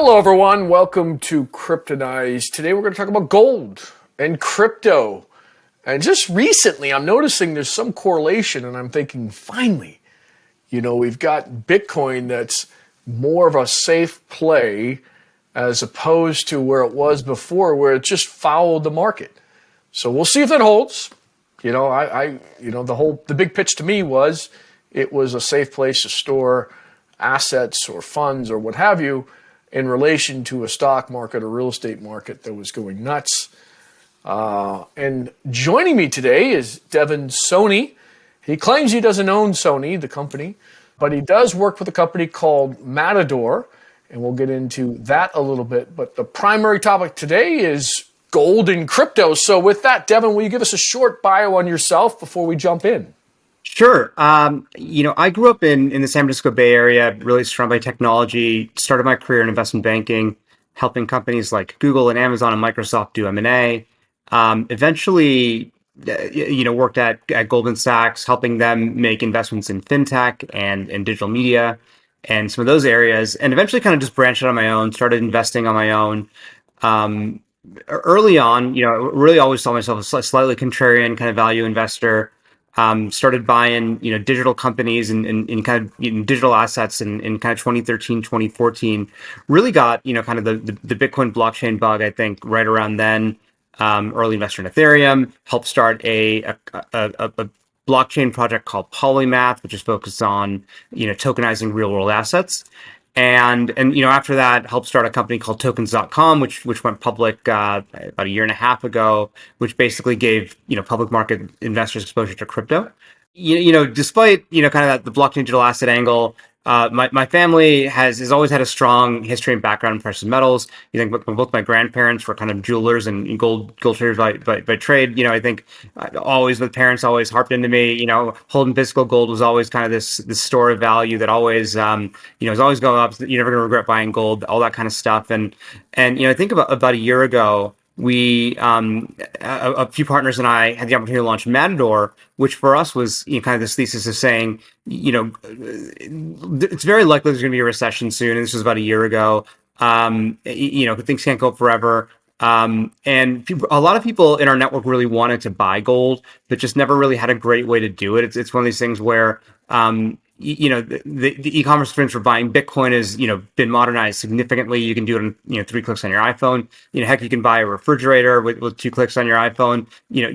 Hello, everyone. Welcome to Kryptonize. Today we're going to talk about gold and crypto. And just recently, I'm noticing there's some correlation, and I'm thinking, finally, we've got Bitcoin that's more of a safe play as opposed to where it was before, where it just followed the market. So we'll see if that holds. The big pitch to me was it was a safe place to store assets or funds or what have you in relation to a stock market or real estate market that was going nuts. And joining me today is Deven Soni. He claims he doesn't own Sony, the company, but he does work with a company called Matador, and we'll get into that a little bit. But the primary topic today is gold and crypto. So with that, Deven, will you give us a short bio on yourself before we jump in? Sure. I grew up in the San Francisco Bay Area, really surrounded by technology, started my career in investment banking, helping companies like Google and Amazon and Microsoft do M&A. Eventually, worked at Goldman Sachs, helping them make investments in fintech and in digital media and some of those areas. And eventually kind of just branched out on my own, started investing on my own. Early on, really always saw myself as a slightly contrarian kind of value investor. Started buying, digital companies and kind of digital assets in kind of 2013, 2014. Really got, kind of the Bitcoin blockchain bug, I think, right around then. Early investor in Ethereum, helped start a blockchain project called Polymath, which is focused on, tokenizing real world assets. And after that, helped start a company called tokens.com, which went public about a year and a half ago, which basically gave public market investors exposure to crypto. Despite kind of the blockchain digital asset angle, my family has always had a strong history and background in precious metals. Both my grandparents were kind of jewelers and gold traders by trade. I think always with parents always harped into me. Holding physical gold was always kind of this store of value that always is always going up. You're never going to regret buying gold, all that kind of stuff. And I think about a year ago, we a few partners and I had the opportunity to launch Matador, which for us was kind of this thesis of saying, it's very likely there's going to be a recession soon, and this was about a year ago. Things can't go up forever. And a lot of people in our network really wanted to buy gold, but just never really had a great way to do it. It's one of these things where the e-commerce experience for buying Bitcoin has, been modernized significantly. You can do it in, 3 clicks on your iPhone. Heck, you can buy a refrigerator with 2 clicks on your iPhone.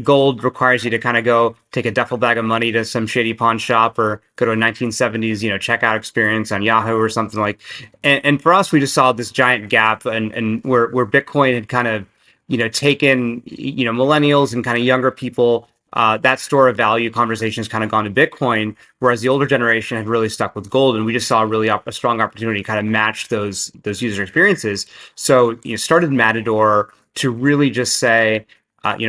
Gold requires you to kind of go take a duffel bag of money to some shady pawn shop or go to a 1970s, checkout experience on Yahoo or something like. And for us, we just saw this giant gap and where Bitcoin had kind of, taken, millennials and kind of younger people. That store of value conversation has kind of gone to Bitcoin, whereas the older generation had really stuck with gold, and we just saw a strong opportunity to kind of match those user experiences. So, started Matador to really just say,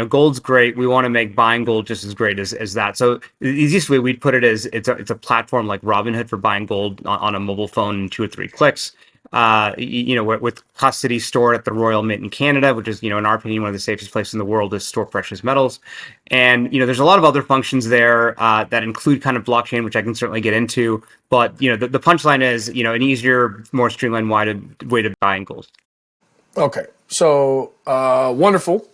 gold's great. We want to make buying gold just as great as that. So the easiest way we'd put it is it's a platform like Robinhood for buying gold on a mobile phone in 2 or 3 clicks. With custody stored at the Royal Mint in Canada, which is, in our opinion, one of the safest places in the world to store precious metals. And, there's a lot of other functions there that include kind of blockchain, which I can certainly get into. But, the punchline is, an easier, more streamlined way to buy gold. Okay, so wonderful.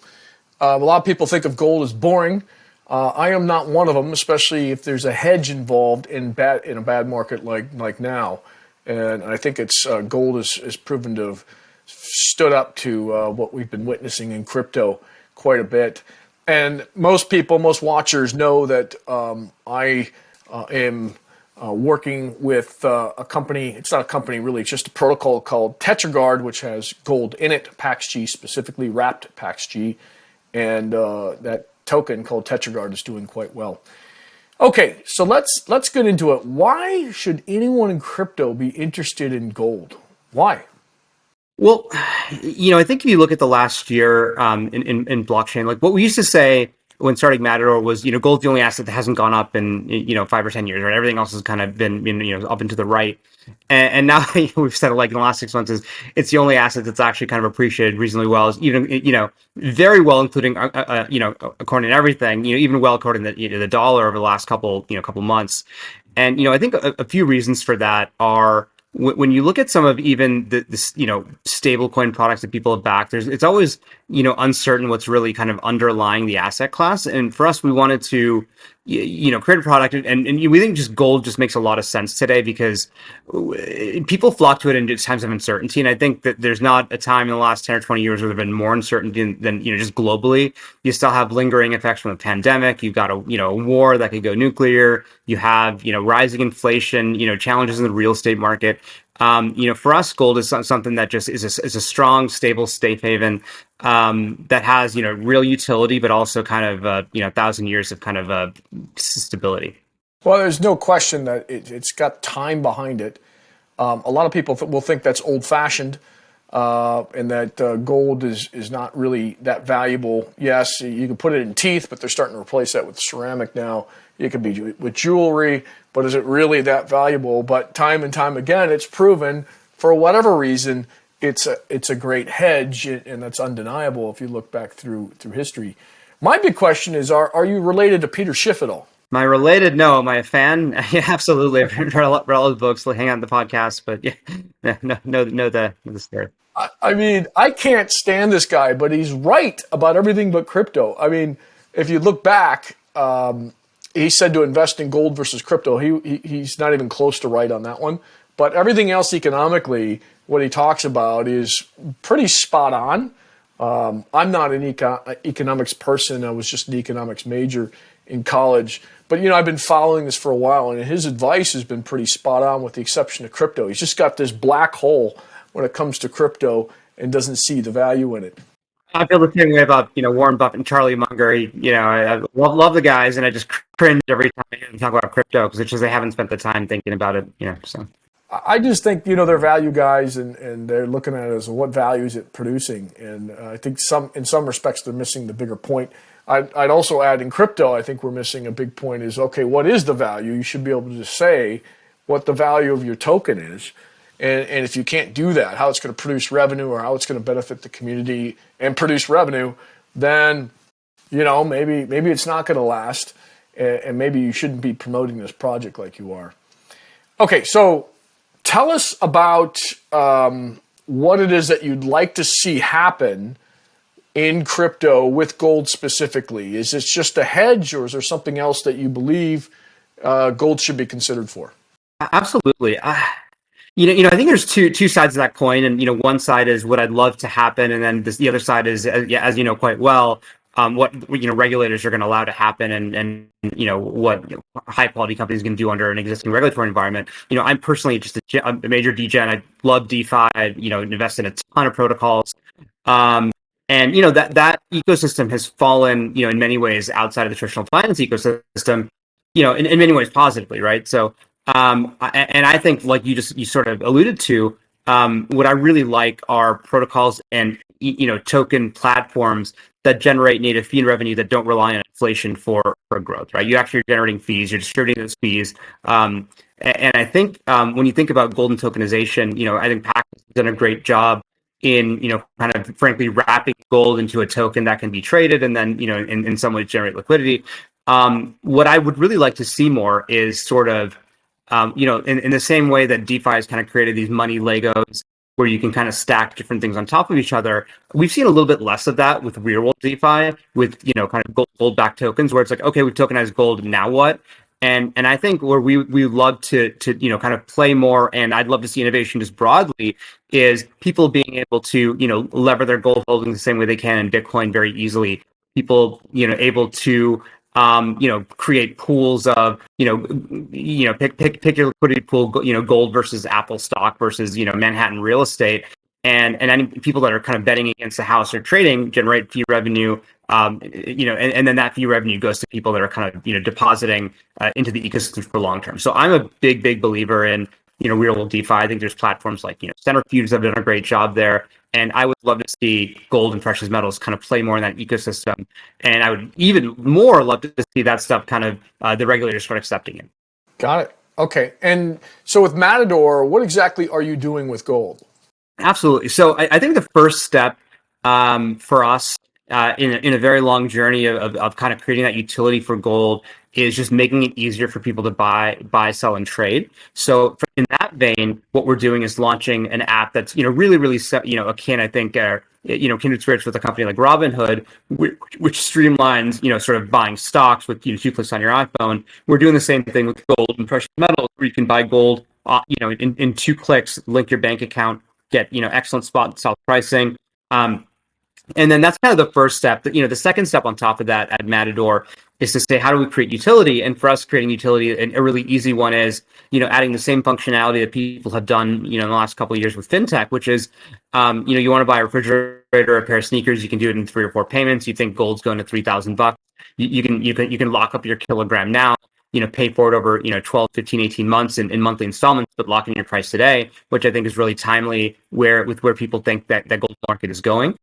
A lot of people think of gold as boring. I am not one of them, especially if there's a hedge involved in a bad market like now. And I think it's gold is proven to have stood up to what we've been witnessing in crypto quite a bit. And most watchers know that I am working with a company. It's not a company really, it's just a protocol called Tetragard, which has gold in it, PAX-G, specifically wrapped PAX-G. And that token called Tetragard is doing quite well. Okay, so let's get into it. Why should anyone in crypto be interested in gold? Why? Well, I think if you look at the last year in blockchain, like what we used to say when starting Matador was, gold's the only asset that hasn't gone up in, 5 or 10 years, right? Everything else has kind of been, up and to the right. And now we've said it like in the last 6 months is it's the only asset that's actually kind of appreciated reasonably well, even, very well, including, according to everything, even well according to the dollar over the last couple months. And, I think a few reasons for that are, when you look at some of even this, stable coin products that people have backed, it's always, uncertain what's really kind of underlying the asset class. And for us, we wanted to, create a product, and we think just gold just makes a lot of sense today because people flock to it in times of uncertainty. And I think that there's not a time in the last 10 or 20 years where there's been more uncertainty than, just globally. You still have lingering effects from the pandemic. You've got a war that could go nuclear. You have, rising inflation, challenges in the real estate market. For us, gold is something that just is a strong, stable safe haven that has, real utility, but also kind of, 1,000 years of kind of stability. Well, there's no question that it's got time behind it. A lot of people will think that's old-fashioned, and that gold is not really that valuable. Yes, you can put it in teeth, but they're starting to replace that with ceramic now. It could be with jewelry, but is it really that valuable? But time and time again, it's proven, for whatever reason, it's a great hedge, and that's undeniable if you look back through history. My big question is, are you related to Peter Schiff at all? Am I related? No. Am I a fan? Yeah, absolutely. I've read a lot of books, hang on the podcast, but yeah, know the story. I mean, I can't stand this guy, but he's right about everything but crypto. I mean, if you look back, he said to invest in gold versus crypto. He's not even close to right on that one. But everything else economically, what he talks about is pretty spot on. I'm not an economics person. I was just an economics major in college. But, I've been following this for a while, and his advice has been pretty spot on with the exception of crypto. He's just got this black hole when it comes to crypto and doesn't see the value in it. I feel the same way about, Warren Buffett and Charlie Munger. I love the guys, and I just cringe every time I hear them talk about crypto because it's just they haven't spent the time thinking about it, so. I just think, they're value guys, and they're looking at it as what value is it producing. And I think in some respects they're missing the bigger point. I'd also add in crypto, I think we're missing a big point is, okay, what is the value? You should be able to just say what the value of your token is. And if you can't do that, how it's going to produce revenue or how it's going to benefit the community and produce revenue, then, maybe it's not going to last. And maybe you shouldn't be promoting this project like you are. Okay, so tell us about what it is that you'd like to see happen in crypto with gold specifically. Is this just a hedge, or is there something else that you believe gold should be considered for? Absolutely. I think there's two sides of that coin, and one side is what I'd love to happen, and then the other side is, as you know quite well, what regulators are going to allow to happen, and what high quality companies can do under an existing regulatory environment. I'm personally just a major degen. I love DeFi. Invest in a ton of protocols. And that ecosystem has fallen, in many ways outside of the traditional finance ecosystem, in many ways positively, right? So, and I think, like you sort of alluded to, what I really like are protocols and token platforms that generate native fee and revenue that don't rely on inflation for growth, right? You actually are generating fees, you're distributing those fees. And I think when you think about golden tokenization, I think Pax has done a great job in kind of frankly wrapping gold into a token that can be traded and then in some ways generate liquidity. What I would really like to see more is sort of in the same way that DeFi has kind of created these money Legos where you can kind of stack different things on top of each other. We've seen a little bit less of that with real world DeFi, with kind of gold backed tokens where it's like, okay, we've tokenized gold, now what? And I think where we love to kind of play more, and I'd love to see innovation just broadly, is people being able to lever their gold holdings the same way they can in Bitcoin very easily. People able to create pools of pick your liquidity pool, gold versus Apple stock versus Manhattan real estate. And any people that are kind of betting against the house or trading generate fee revenue, and then that fee revenue goes to people that are kind of depositing into the ecosystem for long term. So I'm a big believer in real world DeFi. I think there's platforms like Centrifuge that have done a great job there, and I would love to see gold and precious metals kind of play more in that ecosystem. And I would even more love to see that stuff kind of the regulators start accepting it. Got it. Okay, and so with Matador, what exactly are you doing with gold? Absolutely. So I think the first step for us in a very long journey of kind of creating that utility for gold is just making it easier for people to buy, sell, and trade. So in that vein, what we're doing is launching an app that's, really, akin, I think, kindred spirits with a company like Robinhood, which streamlines, sort of buying stocks with, 2 clicks on your iPhone. We're doing the same thing with gold and precious metals, where you can buy gold, in 2 clicks, link your bank account, get, excellent spot and sell pricing. And then that's kind of the first step. The second step on top of that at Matador is to say, how do we create utility? And for us, creating utility, a really easy one is, adding the same functionality that people have done, in the last couple of years with fintech, which is, you want to buy a refrigerator or a pair of sneakers, you can do it in 3 or 4 payments. You think gold's going to $3,000. You can lock up your kilogram now, pay for it over, 12, 15, 18 months in monthly installments, but lock in your price today, which I think is really timely where people think that gold market is going.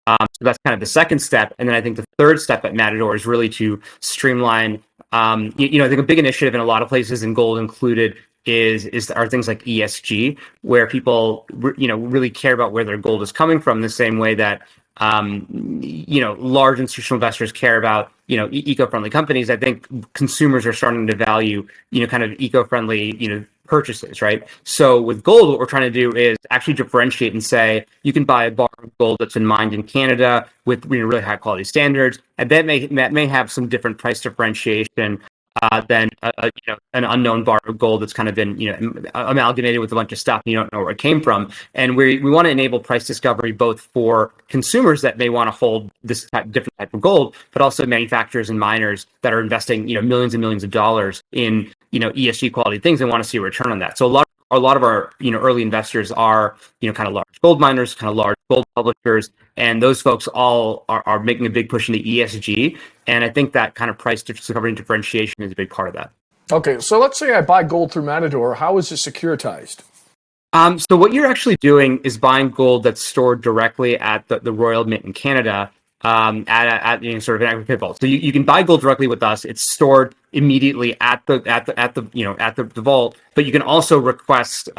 So that's kind of the second step. And then I think the third step at Matador is really to streamline, I think a big initiative in a lot of places, and gold included, are things like ESG, where people, really care about where their gold is coming from, the same way that, large institutional investors care about, eco-friendly companies. I think consumers are starting to value, kind of eco-friendly, purchases, right? So with gold, what we're trying to do is actually differentiate and say, you can buy a bar of gold that's been mined in Canada with, really high quality standards, and that may have some different price differentiation than an unknown bar of gold that's kind of been amalgamated with a bunch of stuff and you don't know where it came from. And we want to enable price discovery both for consumers that may want to hold this different type of gold, but also manufacturers and miners that are investing millions and millions of dollars in ESG quality things and want to see a return on that. So a lot of our early investors are kind of large gold miners, kind of large gold publishers, and those folks all are making a big push into ESG. And I think that kind of price discovery and differentiation is a big part of that. Okay, so let's say I buy gold through Matador. How is it securitized? So what you're actually doing is buying gold that's stored directly at the Royal Mint in Canada, at sort of an aggregate vault. So you can buy gold directly with us. It's stored immediately at the vault, but you can also request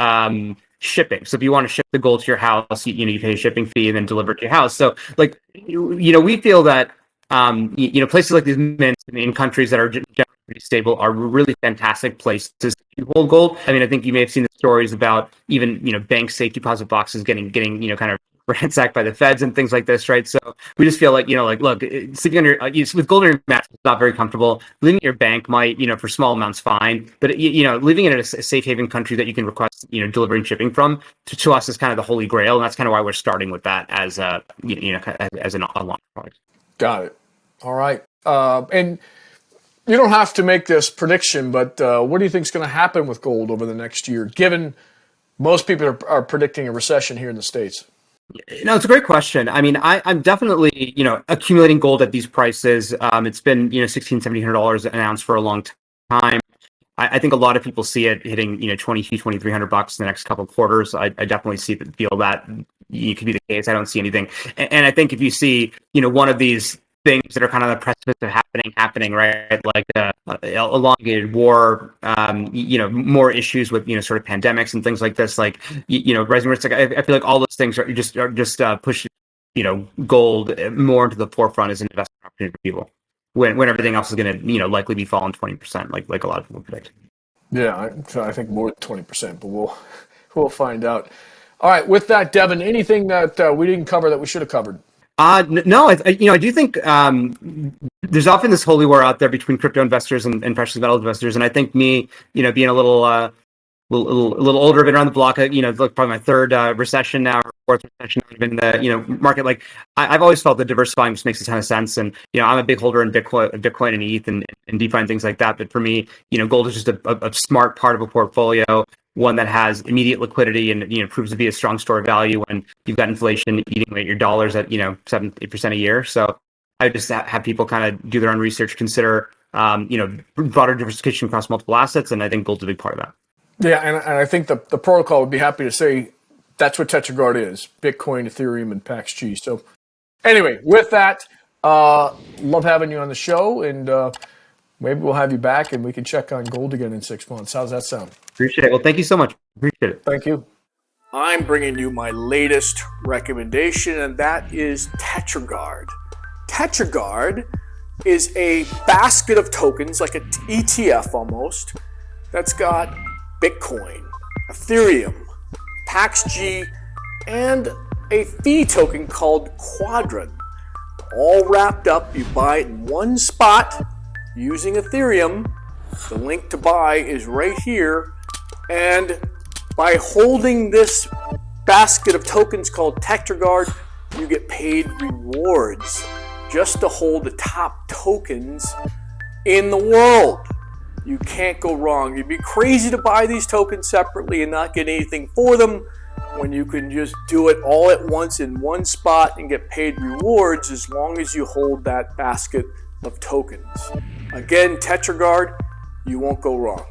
shipping. So if you want to ship the gold to your house, you pay a shipping fee and then deliver it to your house. So we feel that places like these mints in countries that are generally pretty stable are really fantastic places to hold gold. I mean, I think you may have seen the stories about even bank safe deposit boxes getting kind of ransacked by the feds and things like this, right? So we just feel like look, sleeping under with gold in your mattress is not very comfortable. Leaving it in your bank might for small amounts fine, but leaving it in a safe haven country that you can request delivering shipping from to us is kind of the holy grail, and that's kind of why we're starting with that as a as an online product. Got it. All right. And you don't have to make this prediction, but what do you think is going to happen with gold over the next year, given most people are predicting a recession here in the States? It's a great question. I mean, I'm definitely, accumulating gold at these prices. It's been, $1,600, $1,700 an ounce for a long time. I think a lot of people see it hitting, $2,200, $2,300 in the next couple of quarters. I definitely feel that it could be the case. I don't see anything. And I think if you see, one of these things that are kind of the precipice of happening, right? Like elongated war, more issues with, sort of pandemics and things like this, like, rising risks. Like, I feel like all those things are just pushing, gold more into the forefront as an investment opportunity for people when everything else is going to, likely be falling 20%, like a lot of people predict. Yeah, I think more than 20%, but we'll find out. All right, with that, Deven, anything that we didn't cover that we should have covered? No, I do think there's often this holy war out there between crypto investors and precious metal investors, and I think me, being a little older, been around the block, probably my third recession now, or fourth recession in the market. Like I've always felt that diversifying just makes a ton of sense, and I'm a big holder in Bitcoin and ETH and DeFi and things like that. But for me, gold is just a smart part of a portfolio. One that has immediate liquidity and proves to be a strong store of value when you've got inflation eating away at your dollars at 7-8% a year. So I just have people kind of do their own research, consider broader diversification across multiple assets, and I think gold's a big part of that. Yeah, and I think the protocol would be happy to say that's what Tetraguard is: Bitcoin, Ethereum, and PaxG. So anyway, with that, love having you on the show, and maybe we'll have you back and we can check on gold again in 6 months. How's that sound? Appreciate it. Well, thank you so much. Appreciate it. Thank you. I'm bringing you my latest recommendation, and that is Tetraguard. Tetraguard is a basket of tokens, like an ETF almost, that's got Bitcoin, Ethereum, PaxG, and a fee token called Quadrant. All wrapped up. You buy it in one spot using Ethereum. The link to buy is right here. And by holding this basket of tokens called TetraGuard, you get paid rewards just to hold the top tokens in the world. You can't go wrong. You'd be crazy to buy these tokens separately and not get anything for them when you can just do it all at once in one spot and get paid rewards as long as you hold that basket of tokens. Again, TetraGuard, you won't go wrong.